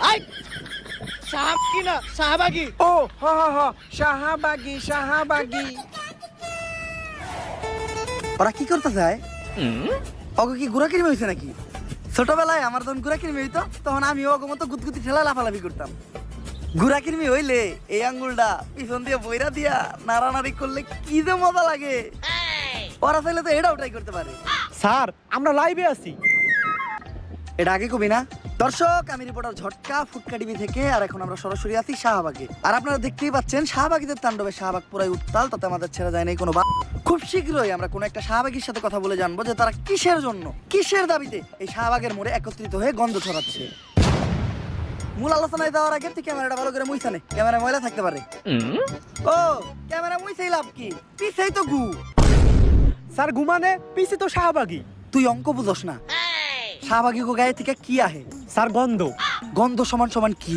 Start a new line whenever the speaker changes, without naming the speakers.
I শাহবাগী না শাহবাগী।
ও হ হ হ শাহবাগী শাহবাগী।
ওরা কি করতে চায়? অগো কি গুড়া কিরমি হয়েছে নাকি? ছোটবেলায় আমার যখন গুড়া কিরমি হইতো তখন আমি অগো মতো গুতগুতি ঠেলা লাফালাফি করতাম। গুড়া কিরমি হইলে এই আঙ্গুলটা পিছন দিয়ে বইরা দিয়া নাড়ানাড়ি করলে কি যে মজা লাগে। ওরা চাইলে তো এটাও ট্রাই করতে পারে।
স্যার আমরা লাইভে আছি।
এটা আগে কবি না? দর্শক, আমি রিপোর্টার ঝটকা ফুটকা টিভি থেকে। আর এখন আমরা সরাসরি আছি শাহবাগে। আর আপনারা দেখতেই পাচ্ছেন শাহবাগীদের তাণ্ডবে শাহবাগ পুরাই উত্তাল, তাতে আমাদের ছেড়ে যায় নাই কোনো। খুব শীঘ্রই আমরা কোনো একটা শাহবাগীর সাথে কথা বলে জানবো যে তারা কিসের জন্য, কিসের দাবিতে এই শাহবাগের মোড়ে একত্রিত হয়ে গন্ধ ছড়াচ্ছে। মূল আলোচনায় যাওয়ার আগে তুই ক্যামেরাটা ভালো করে মুইছা নে, ক্যামেরা ময়লা থাকতে পারে। ও ক্যামেরা মুইছেই লাভ কি, পিছেই তো গু।
স্যার ঘুমানে পিছে তো শাহবাগী।
তুই অঙ্ক বুঝোস না? শাহবাগী গো গায়ে থেকে কি আহে?
স্যার গন্ধ।
গন্ধ সমান সমান কি?